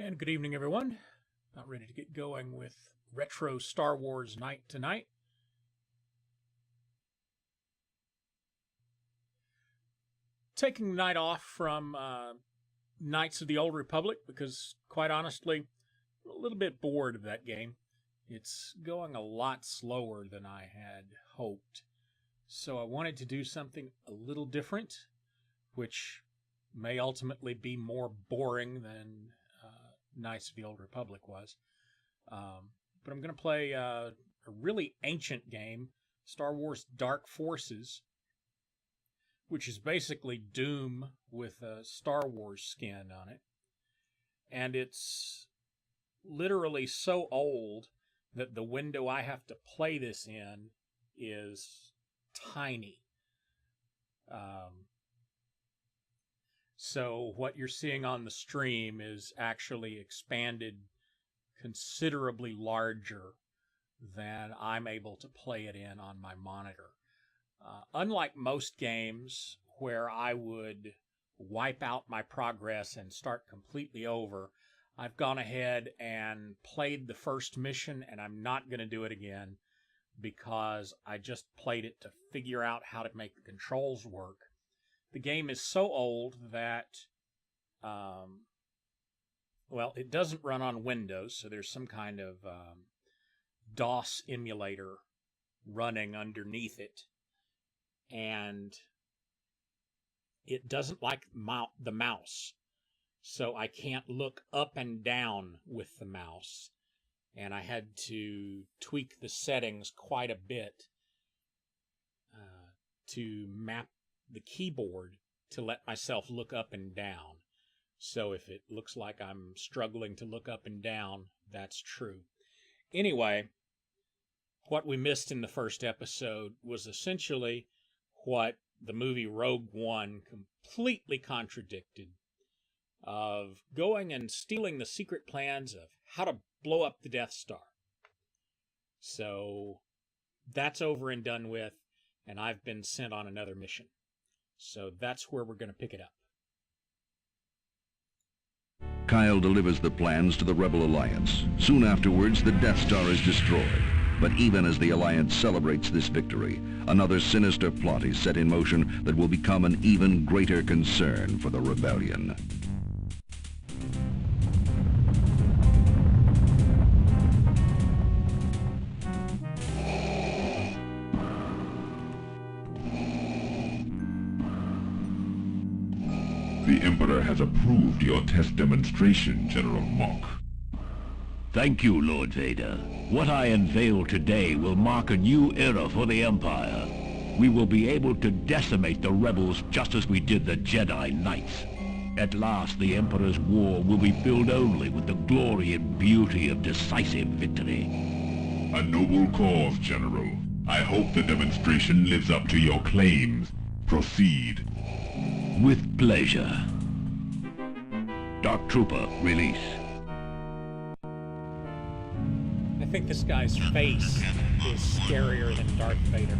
And good evening, everyone. About ready to get going with Retro Star Wars Night tonight. Taking the night off from Knights of the Old Republic because, quite honestly, I'm a little bit bored of that game. It's going a lot slower than I had hoped. So I wanted to do something a little different, which may ultimately be more boring than Knights of the Old Republic was. But I'm going to play a really ancient game, Star Wars Dark Forces, which is basically Doom with a Star Wars skin on it. And it's literally so old that the window I have to play this in is tiny. So what you're seeing on the stream is actually expanded considerably larger than I'm able to play it in on my monitor. Unlike most games where I would wipe out my progress and start completely over, I've gone ahead and played the first mission, and I'm not going to do it again because I just played it to figure out how to make the controls work. The game is so old that, it doesn't run on Windows, so there's some kind of DOS emulator running underneath it. And it doesn't like the mouse, so I can't look up and down with the mouse. And I had to tweak the settings quite a bit to map the keyboard to let myself look up and down. So if it looks like I'm struggling to look up and down, that's true. Anyway, what we missed in the first episode was essentially what the movie Rogue One completely contradicted, of going and stealing the secret plans of how to blow up the Death Star. So that's over and done with, and I've been sent on another mission. So that's where we're going to pick it up. Kyle delivers the plans to the Rebel Alliance. Soon afterwards, the Death Star is destroyed. But even as the Alliance celebrates this victory, another sinister plot is set in motion that will become an even greater concern for the Rebellion. The Emperor has approved your test demonstration, General Monk. Thank you, Lord Vader. What I unveil today will mark a new era for the Empire. We will be able to decimate the rebels just as we did the Jedi Knights. At last, the Emperor's war will be filled only with the glory and beauty of decisive victory. A noble cause, General. I hope the demonstration lives up to your claims. Proceed. With pleasure. Dark Trooper, release. I think this guy's face is scarier than Darth Vader.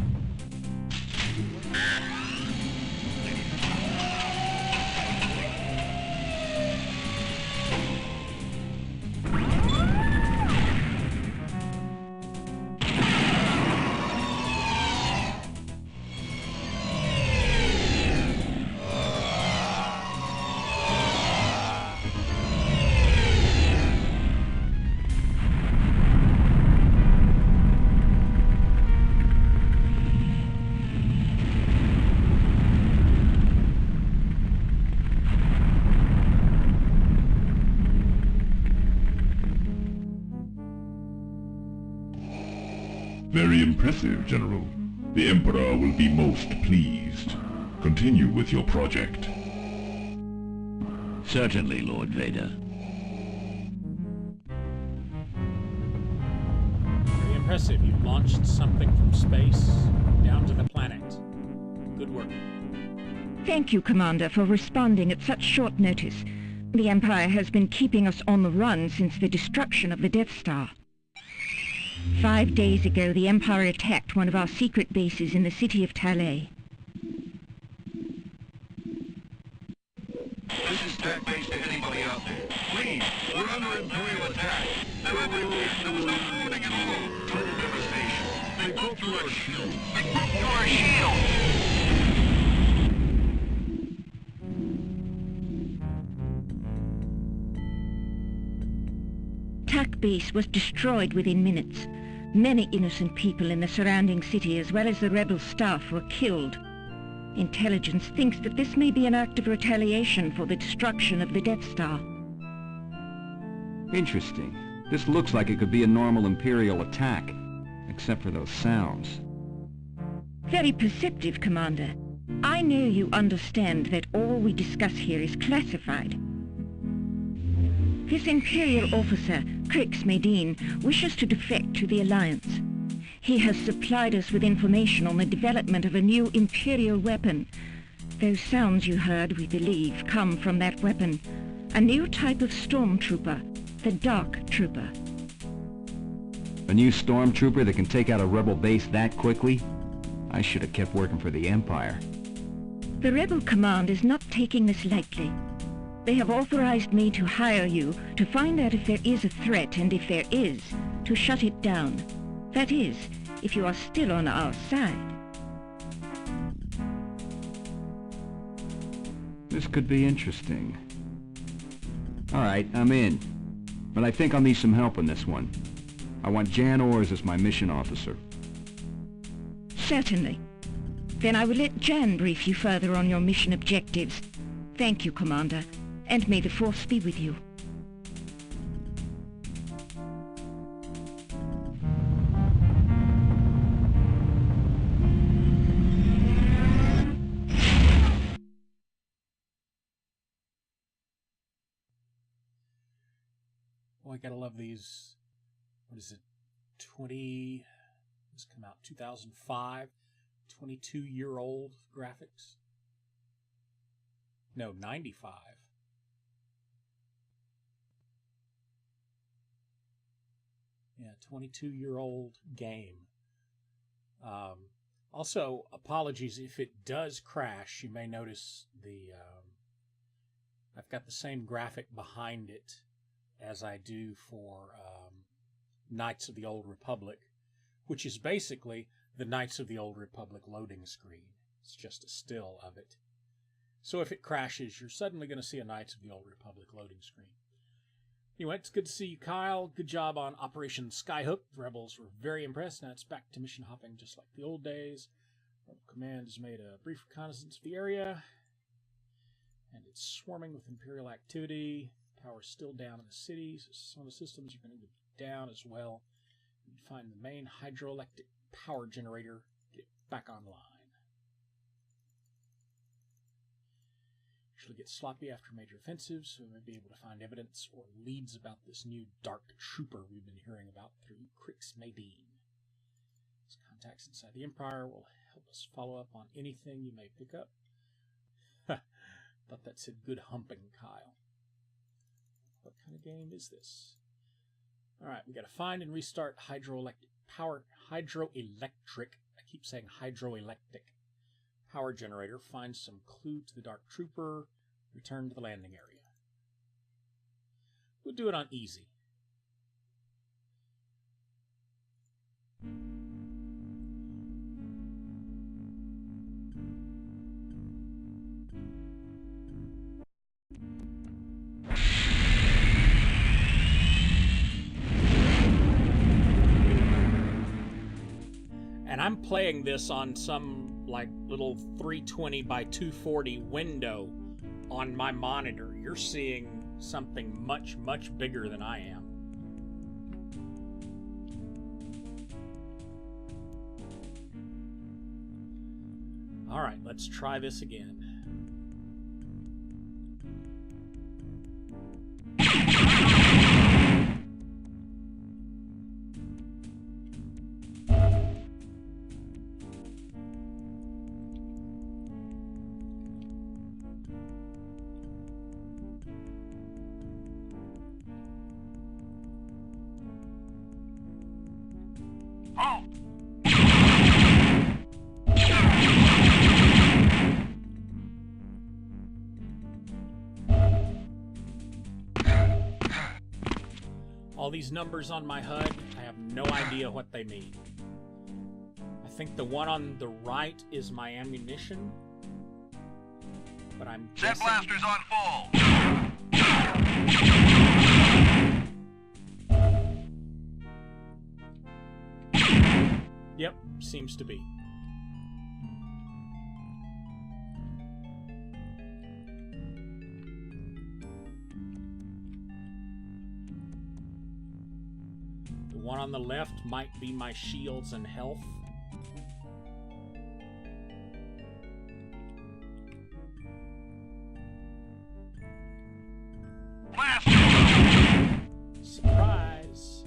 Very impressive, General. The Emperor will be most pleased. Continue with your project. Certainly, Lord Vader. Very impressive. You launched something from space down to the planet. Good work. Thank you, Commander, for responding at such short notice. The Empire has been keeping us on the run since the destruction of the Death Star. 5 days ago, the Empire attacked one of our secret bases in the city of Talay. This is Tech Base to anybody out there. Please, we're under Equip to our shield! Equip to our shield! TAC base was destroyed within minutes. Many innocent people in the surrounding city as well as the rebel staff were killed. Intelligence thinks that this may be an act of retaliation for the destruction of the Death Star. Interesting. This looks like it could be a normal Imperial attack, except for those sounds. Very perceptive, Commander. I know you understand that all we discuss here is classified. This Imperial officer, Crix Medine, wishes to defect to the Alliance. He has supplied us with information on the development of a new Imperial weapon. Those sounds you heard, we believe, come from that weapon. A new type of stormtrooper, the Dark Trooper. A new stormtrooper that can take out a rebel base that quickly? I should have kept working for the Empire. The Rebel Command is not taking this lightly. They have authorized me to hire you to find out if there is a threat, and if there is, to shut it down. That is, if you are still on our side. This could be interesting. Alright, I'm in. But I think I'll need some help on this one. I want Jan Ors as my mission officer. Certainly. Then I will let Jan brief you further on your mission objectives. Thank you, Commander, and may the Force be with you. Well, I gotta love these. What is it? This come out 2005. 22-year-old graphics. No, 95. Yeah, 22-year-old game. Also, apologies if it does crash. You may notice I've got the same graphic behind it as I do for Knights of the Old Republic, which is basically the Knights of the Old Republic loading screen. It's just a still of it. So if it crashes, you're suddenly going to see a Knights of the Old Republic loading screen. Anyway, it's good to see you, Kyle. Good job on Operation Skyhook. The rebels were very impressed. Now it's back to mission hopping just like the old days. Rebel Command has made a brief reconnaissance of the area, and it's swarming with Imperial activity. Power's still down in the city, so some of the systems are going to be down as well. You can find the main hydroelectric power generator, get it back online. Usually get sloppy after major offensives, so we may be able to find evidence or leads about this new Dark Trooper we've been hearing about through Crix Medine. His contacts inside the Empire will help us follow up on anything you may pick up. Thought that said good humping, Kyle. What kind of game is this? Alright, we gotta find and restart hydroelectric. I keep saying hydroelectric power generator. Find some clue to the Dark Trooper. Return to the landing area. We'll do it on easy. And I'm playing this on some like little 320 by 240 window on my monitor. You're seeing something much, much bigger than I am. All right, let's try this again. All these numbers on my HUD, I have no idea what they mean. think the one on the right is my ammunition. But I'm Set guessing... blasters on full. Yep, seems to be. The one on the left might be my shields and health. Surprise!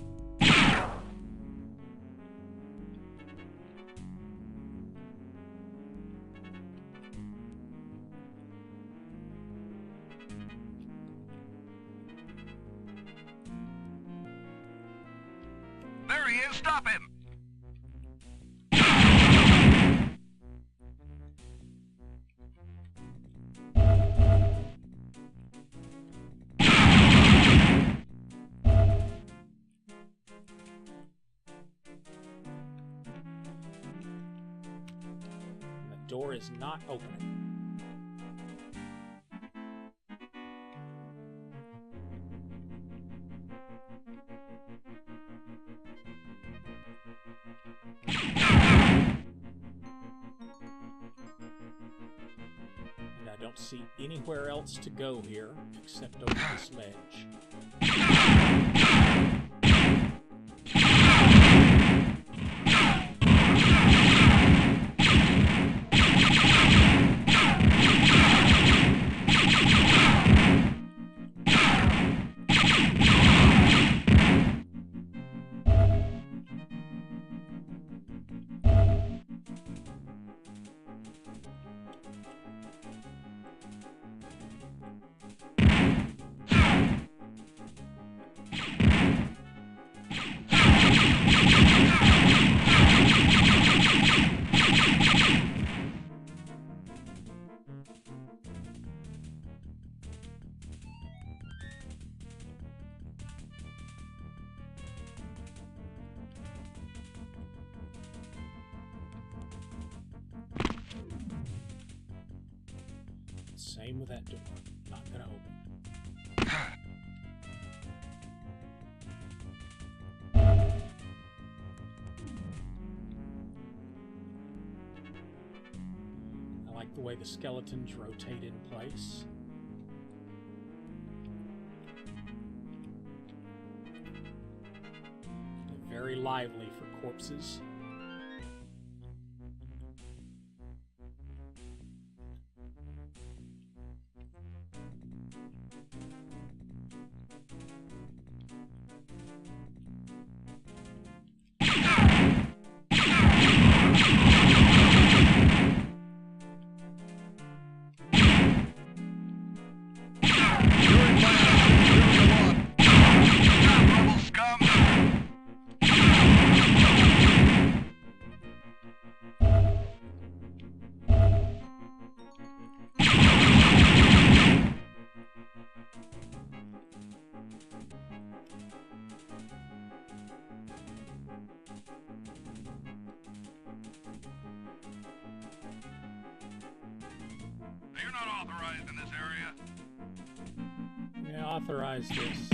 There he is. Stop him. The door is not opening. And I don't see anywhere else to go here except over this ledge. Same with that door. Not gonna open. I like the way the skeletons rotate in place. They're very lively for corpses. You're not authorized in this area. Yeah, authorize this.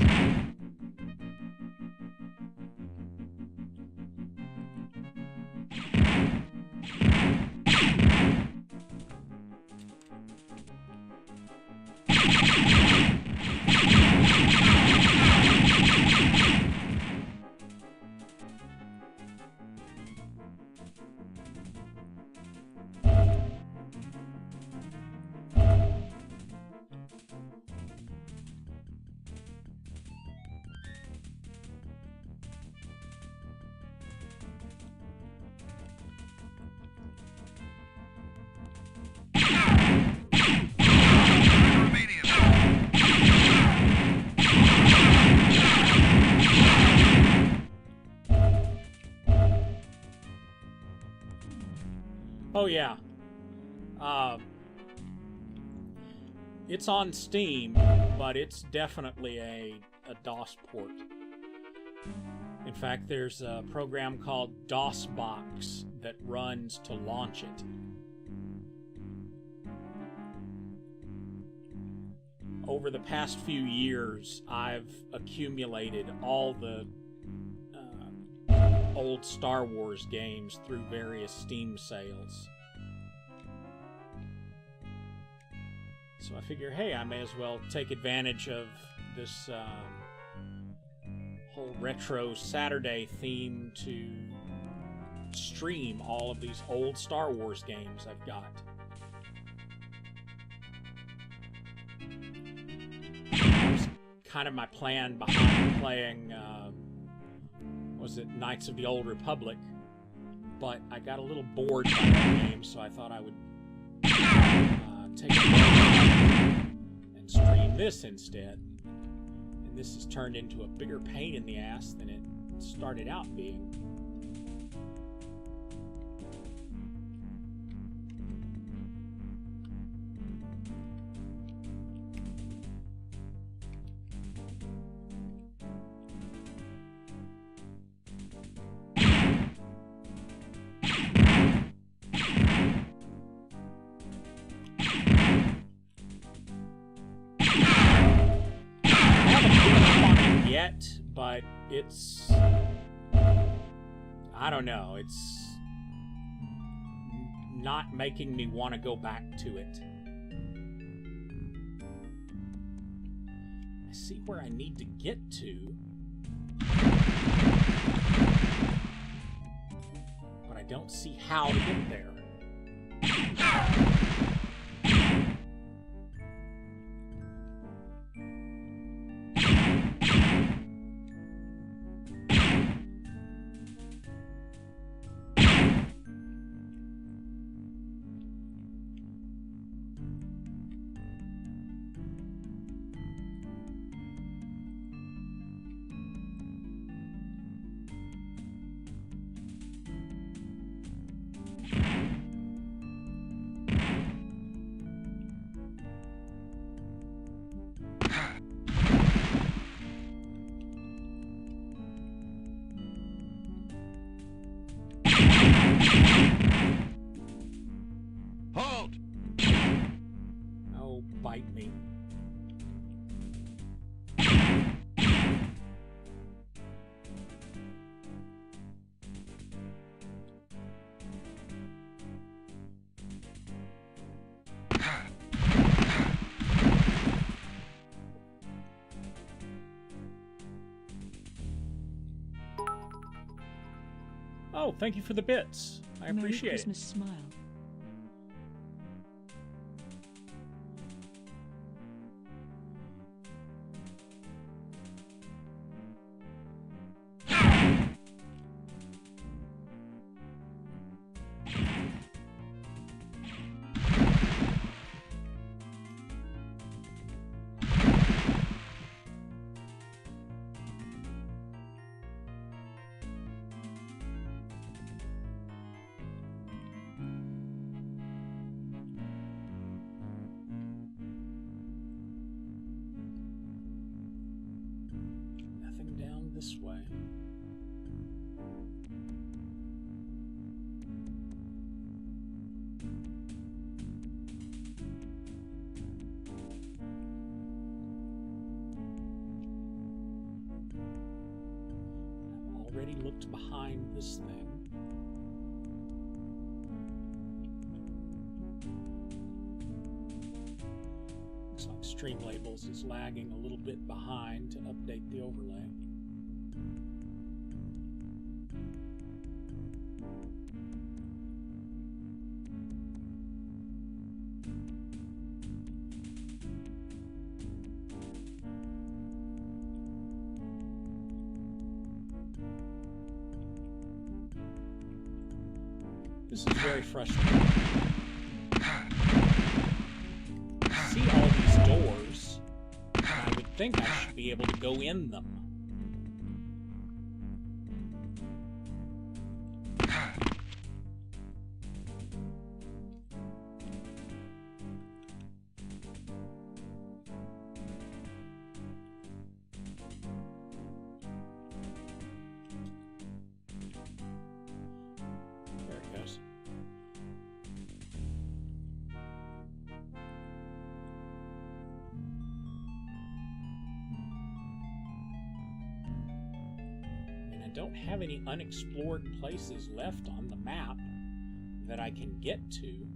Oh yeah. It's on Steam, but it's definitely a DOS port. In fact, there's a program called DOSBox, that runs to launch it. Over the past few years, I've accumulated all the old Star Wars games through various Steam sales. So I figure, hey, I may as well take advantage of this whole retro Saturday theme to stream all of these old Star Wars games I've got. That was kind of my plan behind playing, was it Knights of the Old Republic? But I got a little bored by that game, so I thought I would take a break and stream this instead. And this has turned into a bigger pain in the ass than it started out being. But it's, I don't know, it's not making me want to go back to it. I see where I need to get to, but I don't see how to get there. Halt! Oh, bite me. Oh, thank you for the bits. I appreciate Merry Christmas smile. Nothing down this way. I've already looked behind this thing. Looks like Streamlabels is lagging a little bit behind to update the overlay. This is very frustrating. I see all these doors, and I would think I should be able to go in them. There we go. don't have any unexplored places left on the map that I can get to.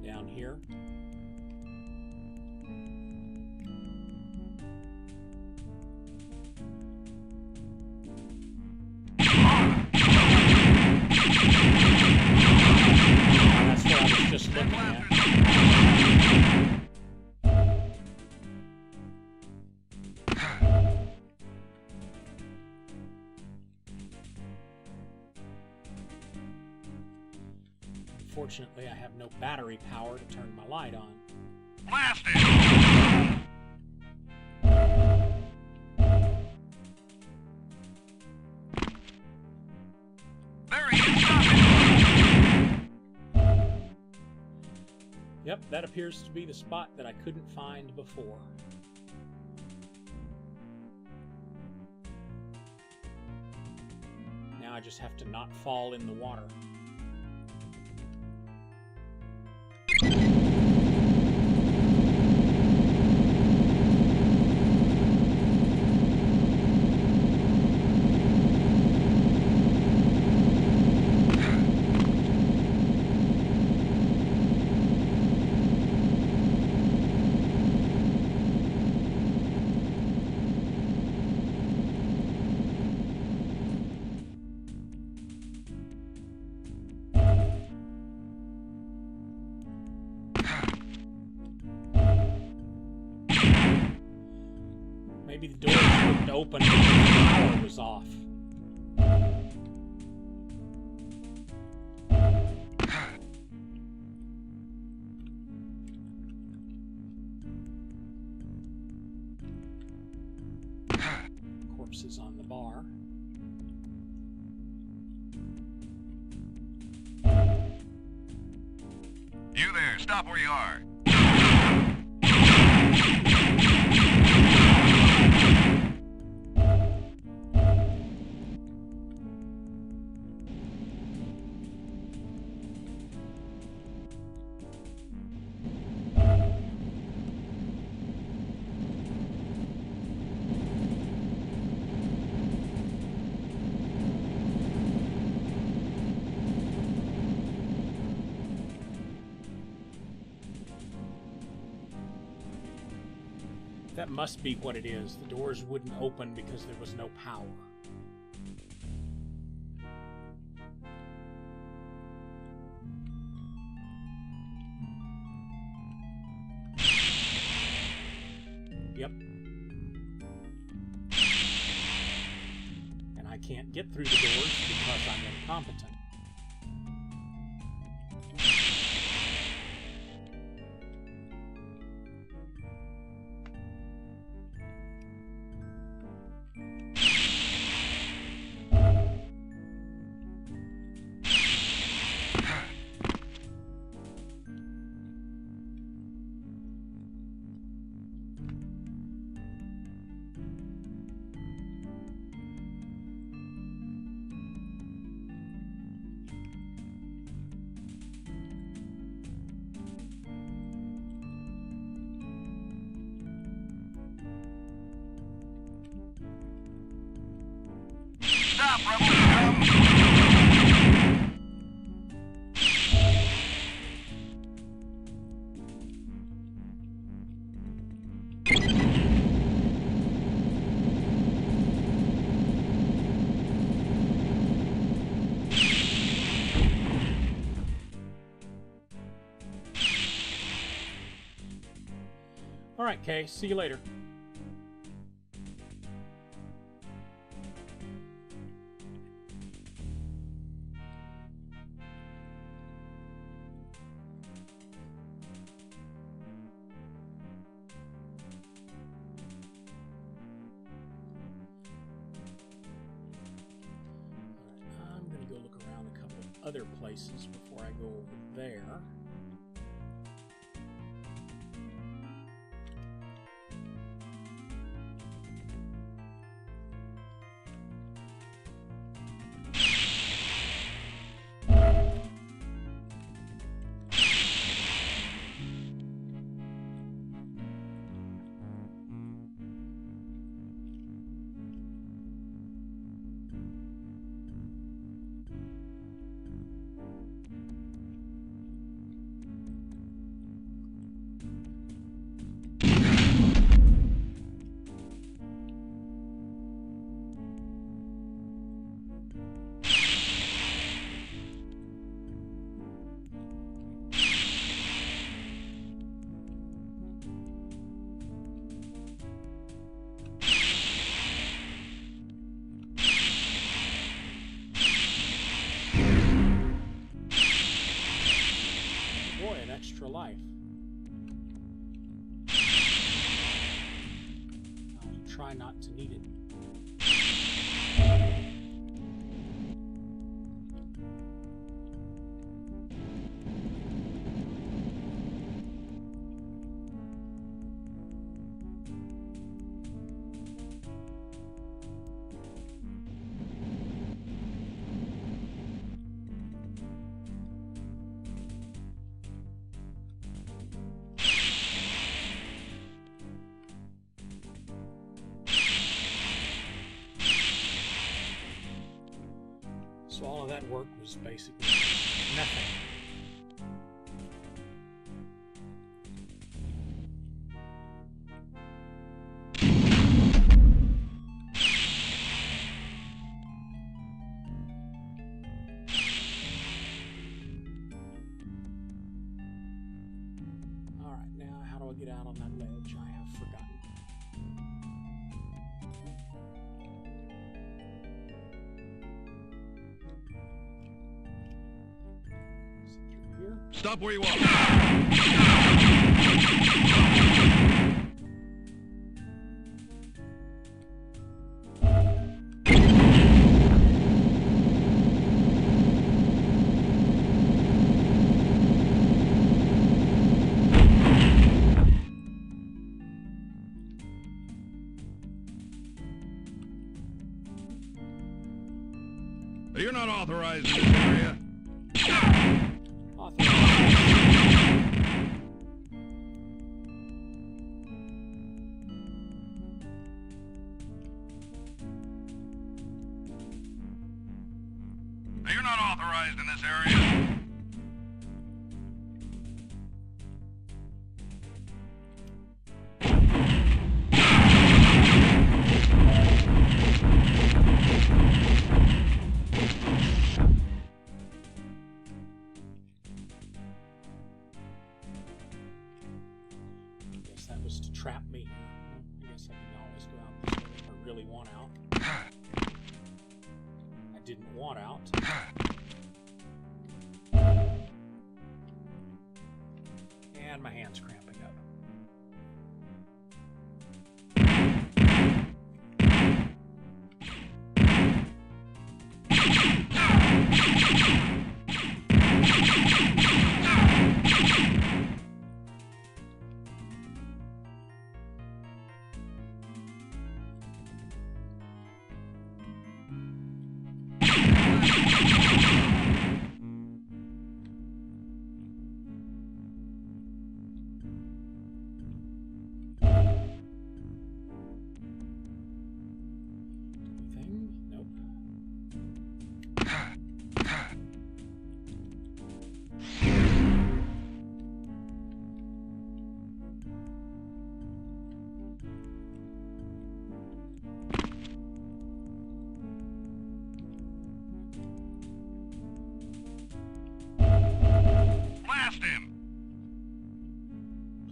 Down here. That's what I was just looking at. Unfortunately, I have no battery power to turn my light on. Blast it! There he is! Stop it! Yep, that appears to be the spot that I couldn't find before. Now I just have to not fall in the water. Maybe the door wouldn't open because the power was off. Corpses on the bar. You there, stop where you are. That must be what it is. The doors wouldn't open because there was no power. Yep. And I can't get through the doors because I'm incompetent. Stop, rebels, come! All right, Kay, see you later. other places before I go over there. Extra life. I'll try not to need it. So all of that work was basically nothing. All right, now how do I get out on that ledge? I have forgotten. Stop where you are. You're not authorized in this area. You're not authorized in this area. I guess that was to trap me. I guess I can always go out this way if I really want out. I didn't want out. And my hand's cramping up.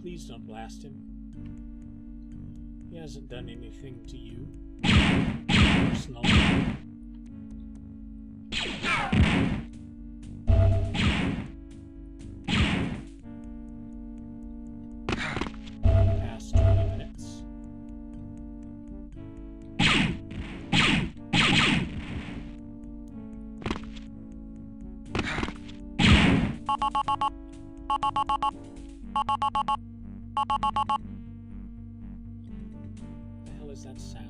Please don't blast him. He hasn't done anything to you personally. Past 20 minutes. The hell is that sound?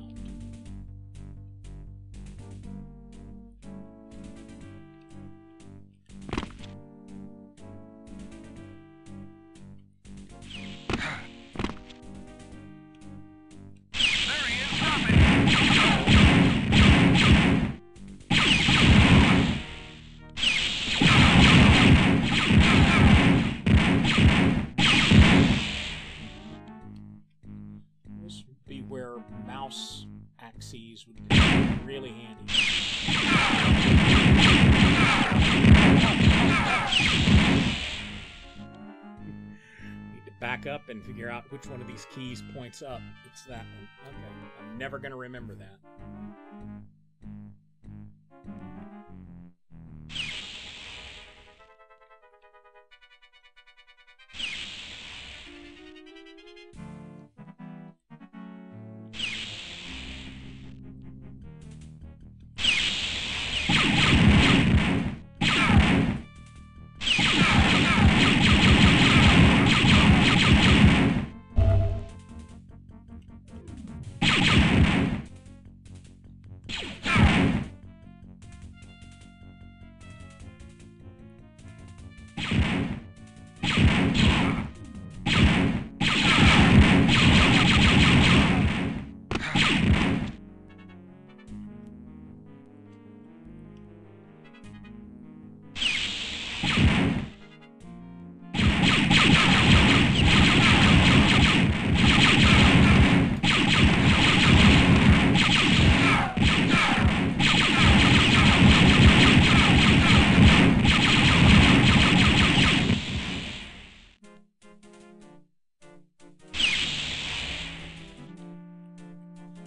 This would be where mouse axes would be really handy. Need to back up and figure out which one of these keys points up. It's that one. Okay, I'm never going to remember that.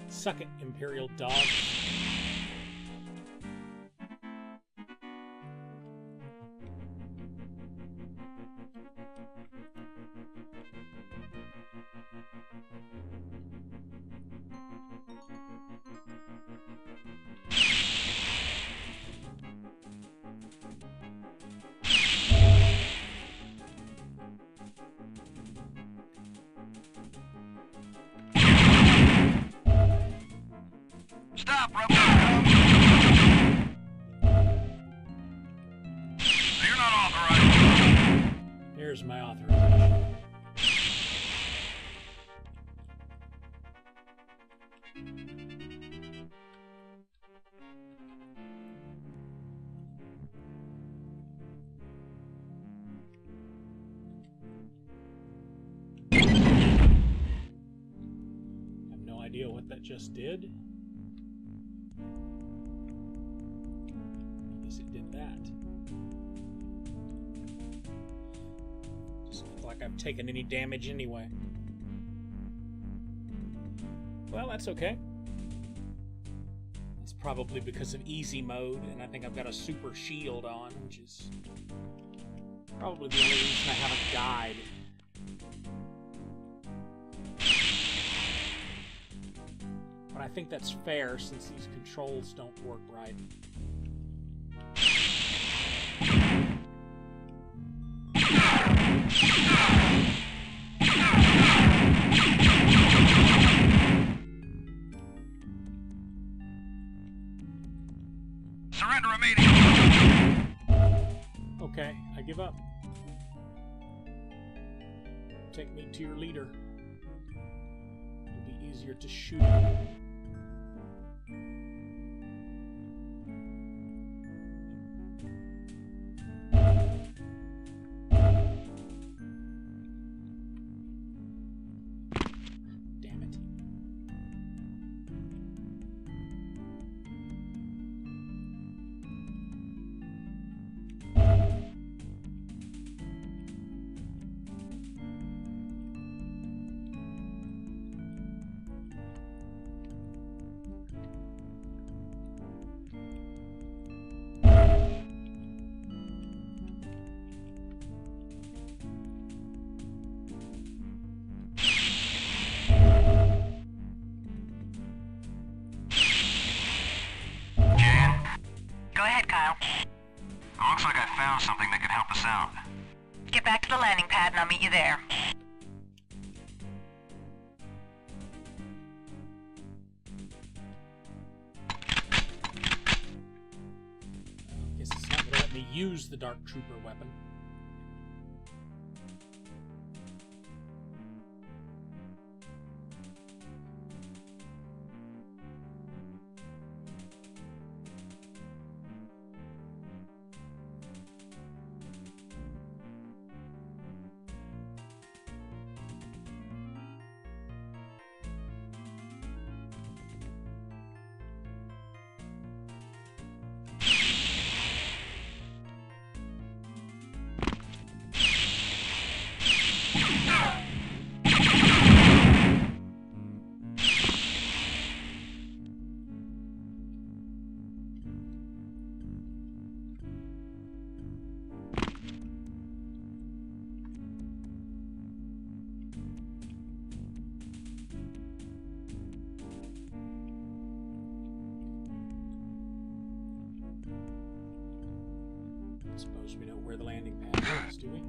Suck it, Imperial dogs. Stop, Rebel! You're not authorized. Here's my authorization. I have no idea what that just did. It did that. Doesn't look like I've taken any damage anyway. Well, that's okay. It's probably because of easy mode, and I think I've got a super shield on, which is probably the only reason I haven't died. But I think that's fair since these controls don't work right. Surrender immediately. Okay, I give up. Take me to your leader. It'll be easier to shoot. Damn it. Go ahead, Kyle. Looks like I found something that could help us out. get back to the landing pad and I'll meet you there. Guess it's not going to let me use the Dark Trooper weapon. Suppose we know where the landing pad is, do we?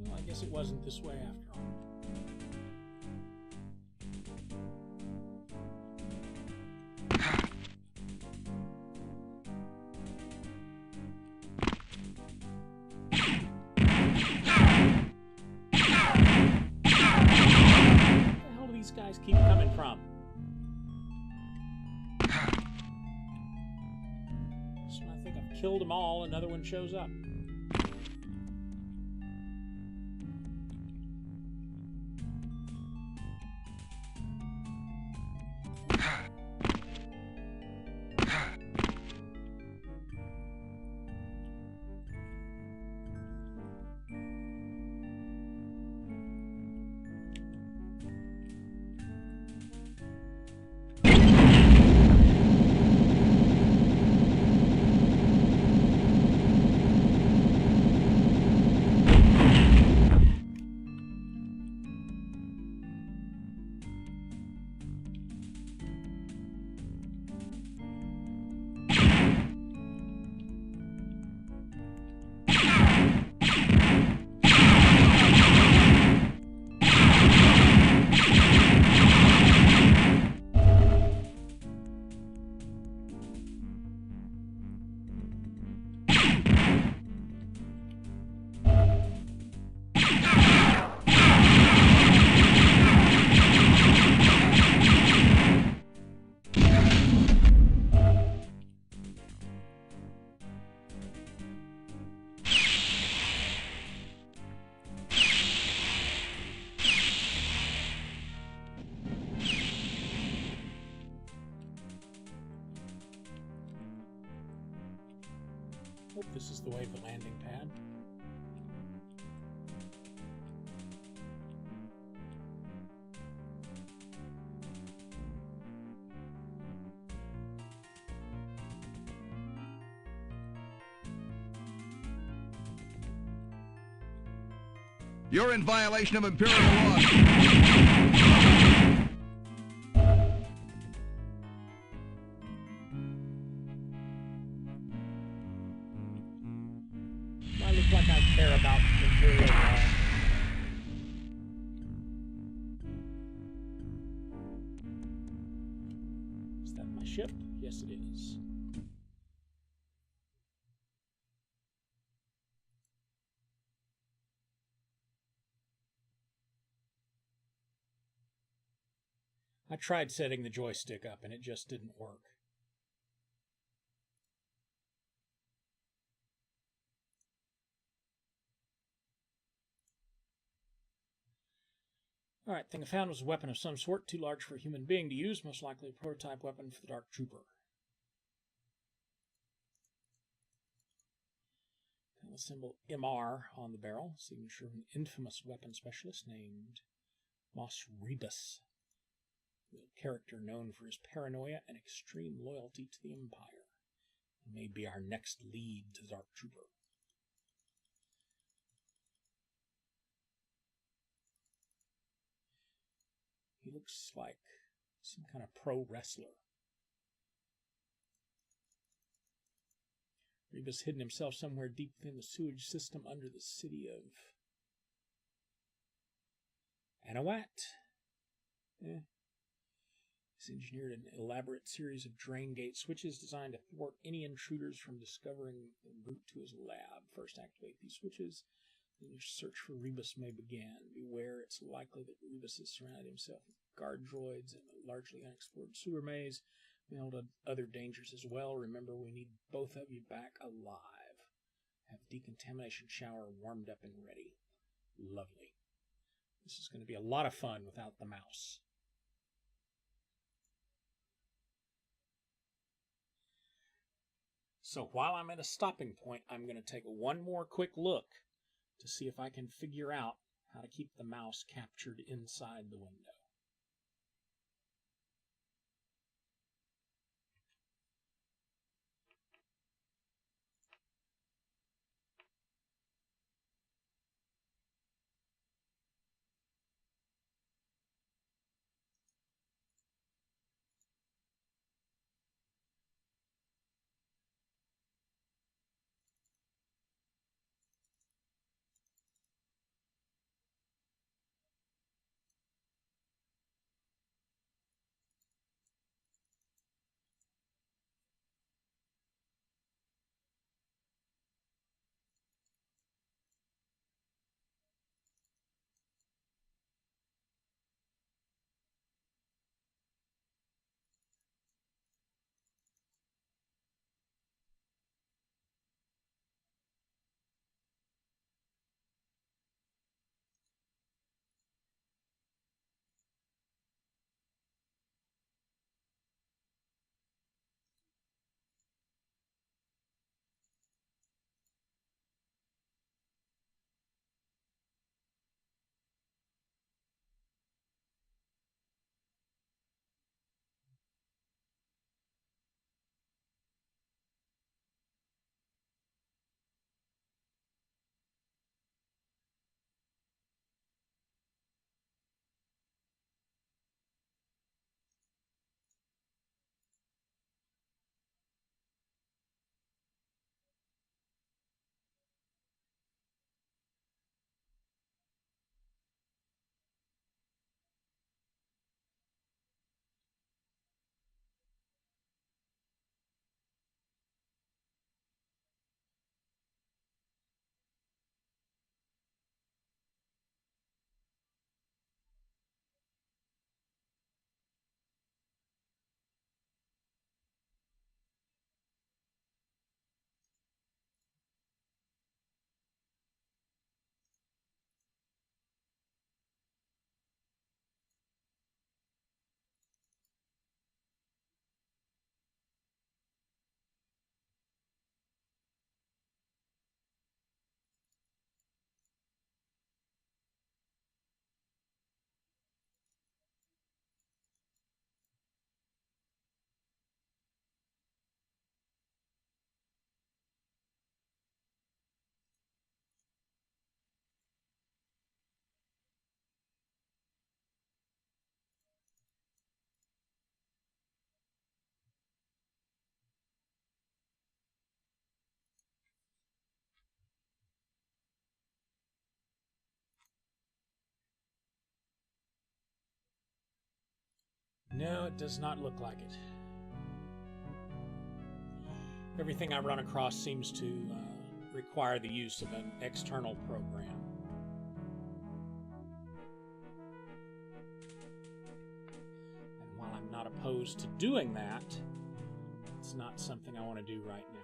Well, I guess it wasn't this way after all. Where the hell do these guys keep coming from? So I think I've killed them all, another one shows up. Hope this is the way of the landing pad. You're in violation of Imperial law. I look like I care about Imperial law. Is that my ship? Yes, it is. I tried setting the joystick up and it just didn't work. Alright, thing I found was a weapon of some sort, too large for a human being to use, most likely a prototype weapon for the Dark Trooper. The symbol MR on the barrel, signature of an infamous weapon specialist named Moss Rebus, a character known for his paranoia and extreme loyalty to the Empire. He may be our next lead to the Dark Trooper. He looks like some kind of pro wrestler. Rebus hidden himself somewhere deep within the sewage system under the city of Anawat. He's engineered an elaborate series of drain gate switches designed to thwart any intruders from discovering the route to his lab. First, activate these switches, then your search for Rebus may begin. Beware, it's likely that Rebus has surrounded himself with guard droids and a largely unexplored sewer maze. To other dangers as well. Remember, we need both of you back alive. Have decontamination shower warmed up and ready. Lovely. This is going to be a lot of fun without the mouse. So while I'm at a stopping point, I'm going to take one more quick look to see if I can figure out how to keep the mouse captured inside the window. No, it does not look like it. Everything I run across seems to require the use of an external program. And while I'm not opposed to doing that, it's not something I want to do right now.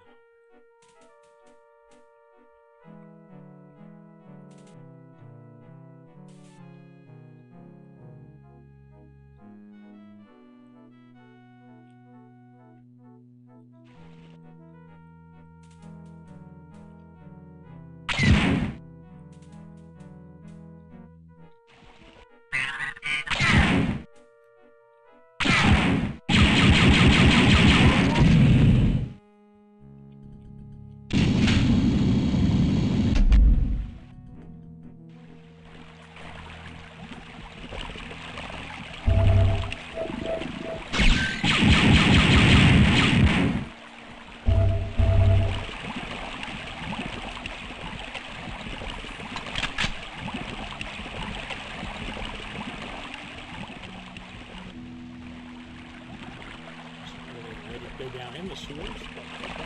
stay down in the sewers, but okay.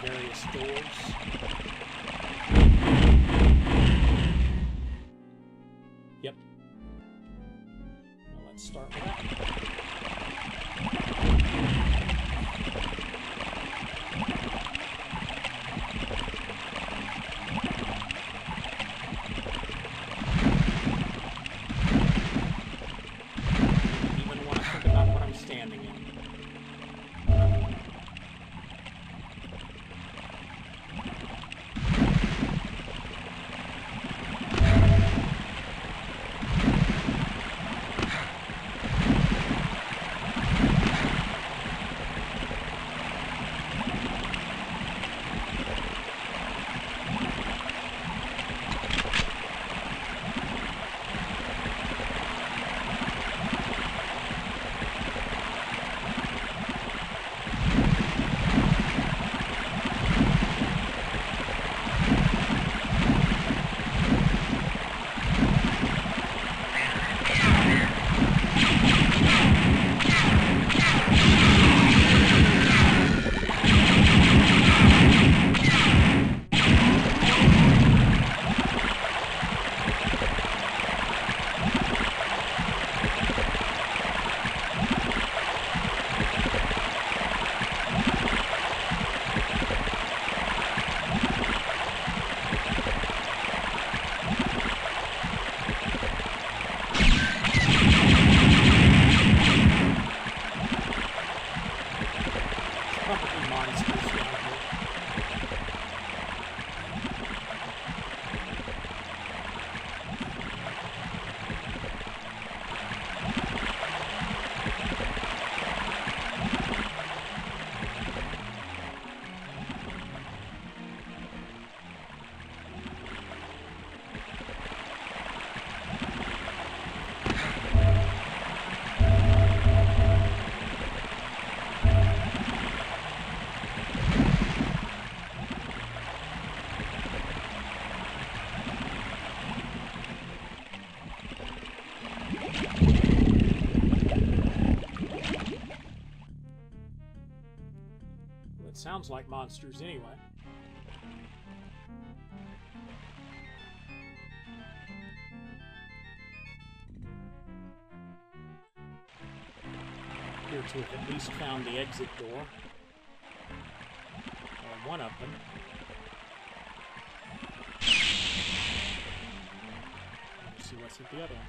Various doors. Yep. Well, let's start with that. Even want to think about what I'm standing in. Sounds like monsters anyway. Appear to have at least found the exit door. Or one of them. Let's see what's at the other one.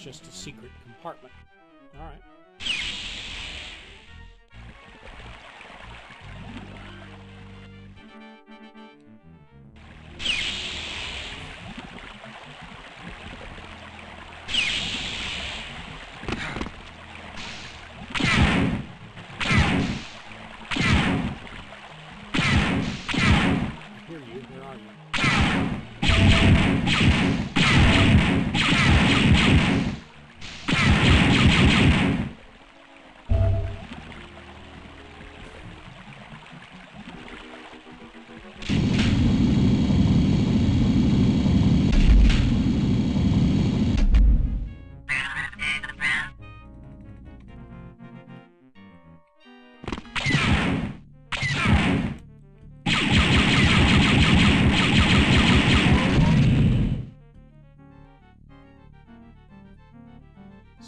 just a secret compartment. All right.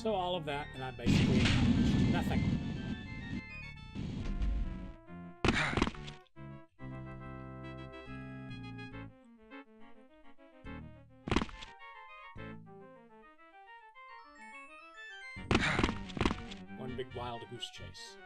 So all of that, and I basically accomplished nothing. One big wild goose chase.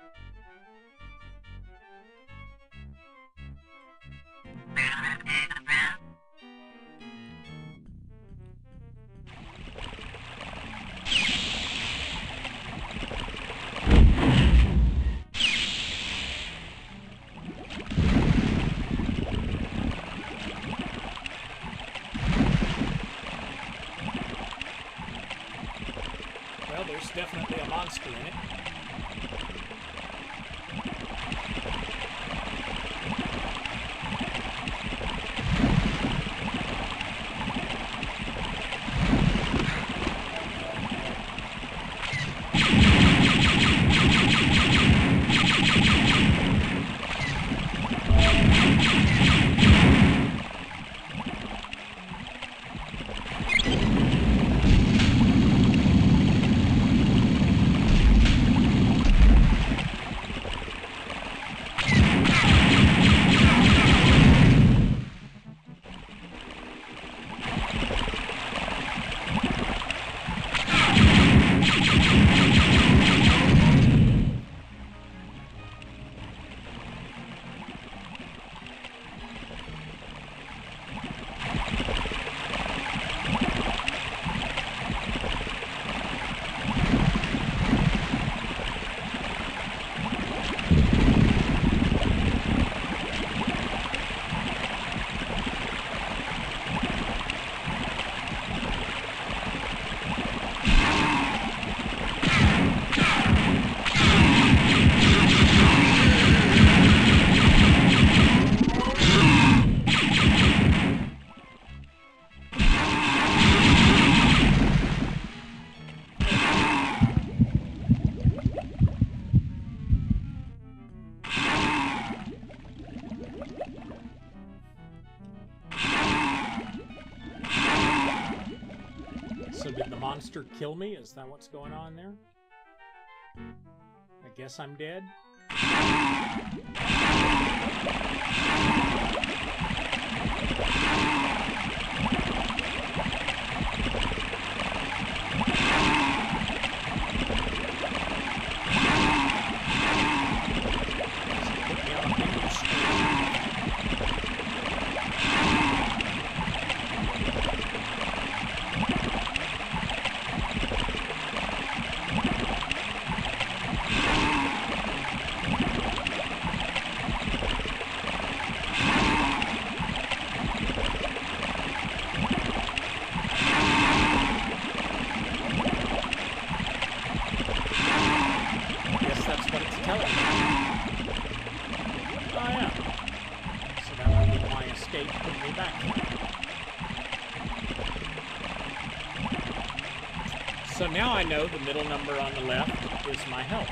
Well, there's definitely a monster in it. So did the monster kill me? Is that what's going on there? I guess I'm dead. So now I know the middle number on the left is my health.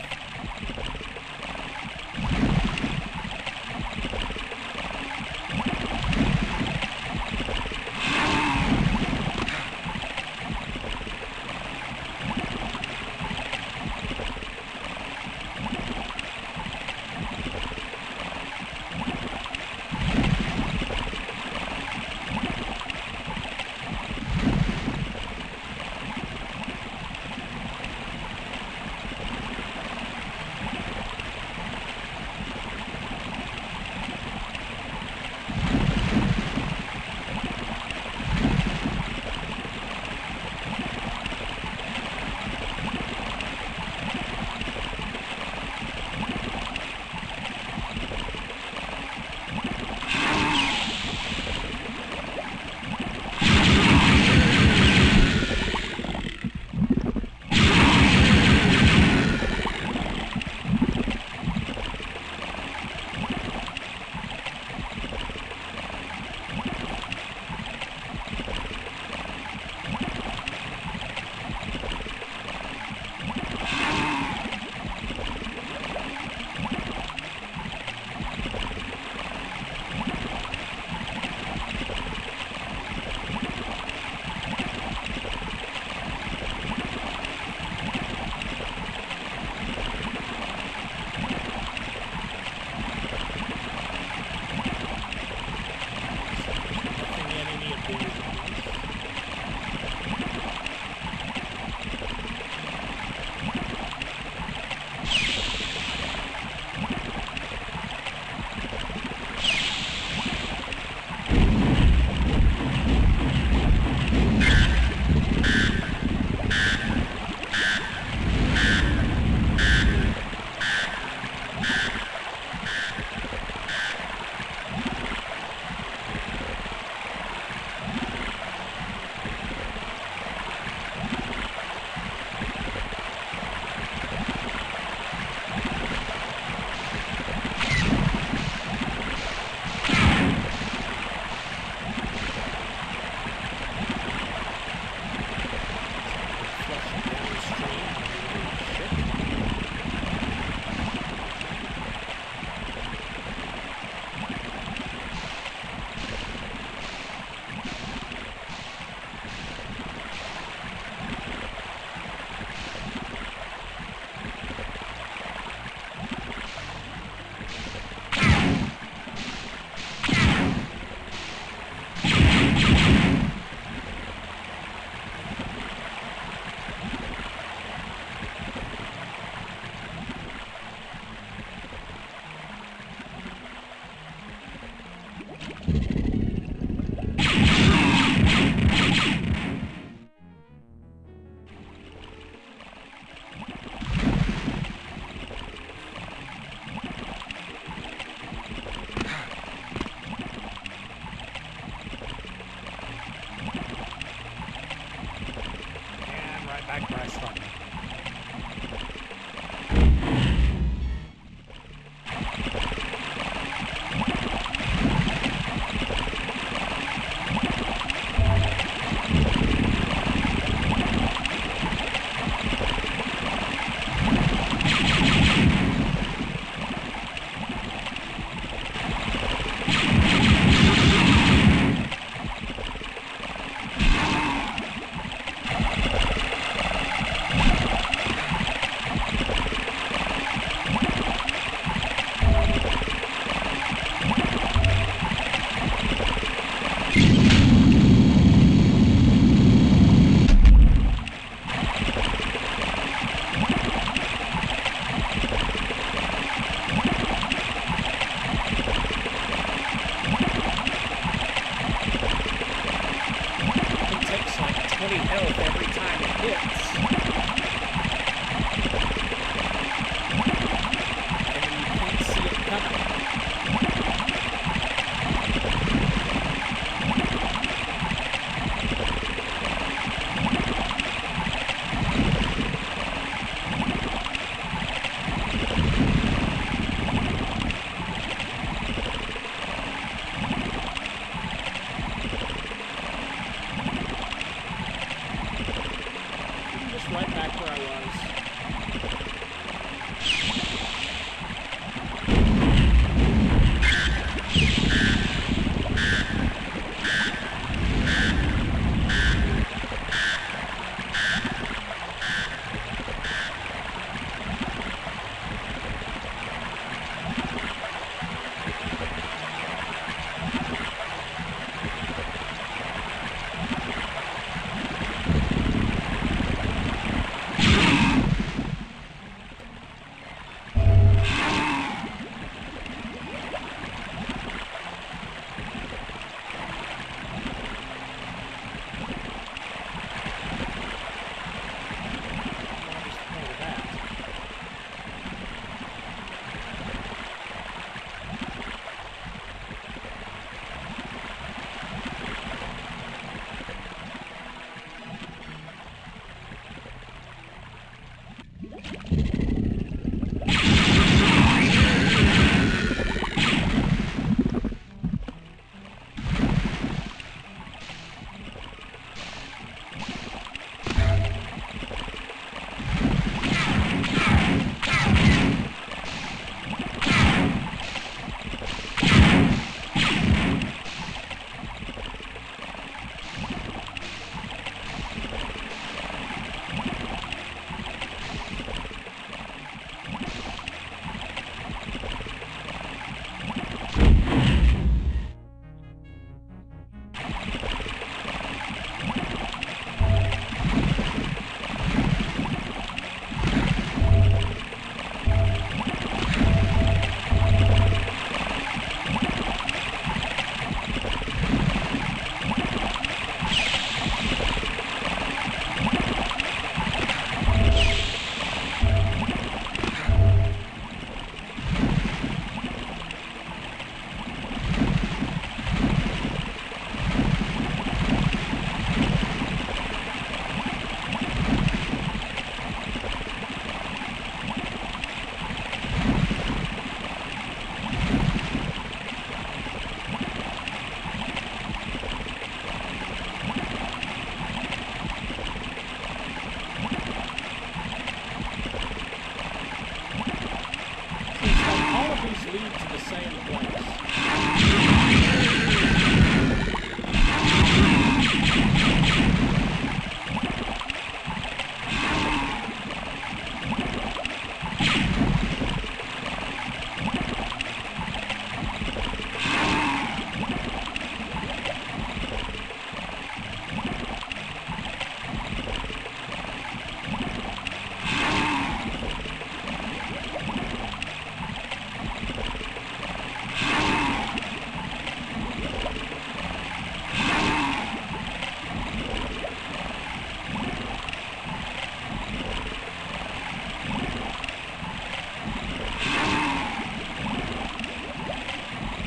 same place.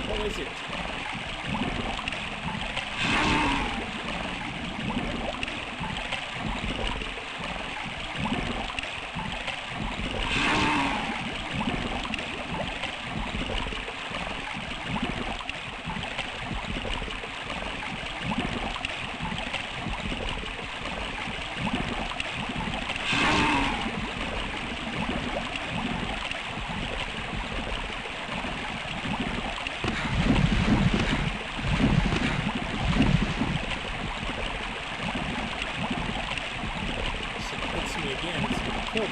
What is it? Again, it's going to kill me.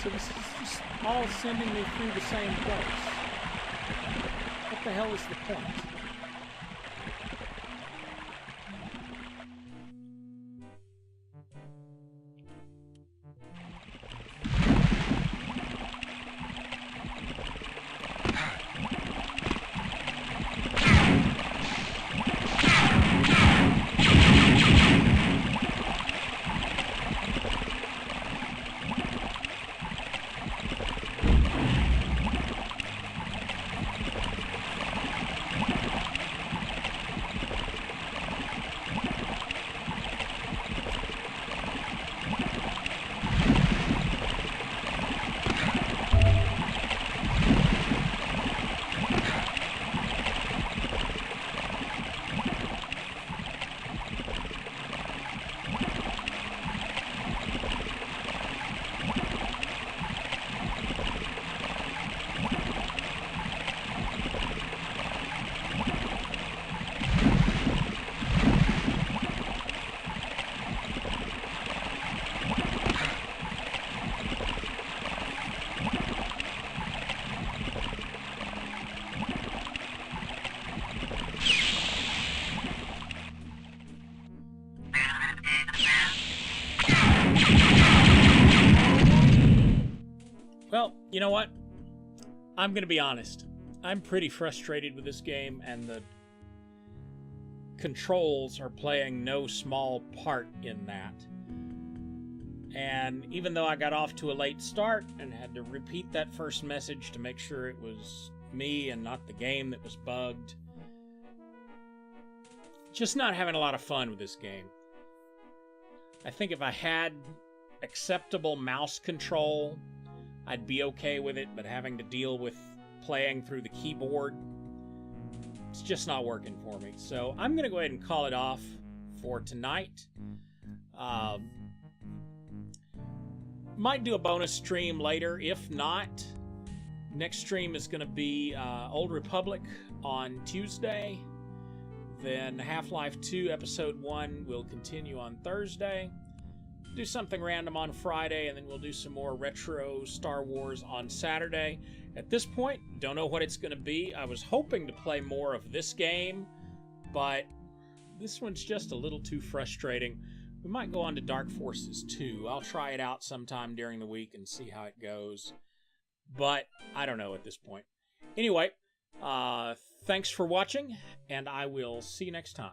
So this is just all sending me through the same place. What the hell is the point? Well, you know what? I'm going to be honest. I'm pretty frustrated with this game, and the controls are playing no small part in that. And even though I got off to a late start and had to repeat that first message to make sure it was me and not the game that was bugged, just not having a lot of fun with this game. I think if I had acceptable mouse control, I'd be okay with it, but having to deal with playing through the keyboard, it's just not working for me. So I'm going to go ahead and call it off for tonight. Might do a bonus stream later. If not, Next stream is going to be Old Republic on Tuesday. Then Half-Life 2 Episode 1 will continue on Thursday. Do something random on Friday, and then we'll do some more retro Star Wars on Saturday. At this point, don't know what it's going to be. I was hoping to play more of this game, but this one's just a little too frustrating. We might go on to Dark Forces 2. I'll try it out sometime during the week and see how it goes. But I don't know at this point. Anyway, thanks for watching, and I will see you next time.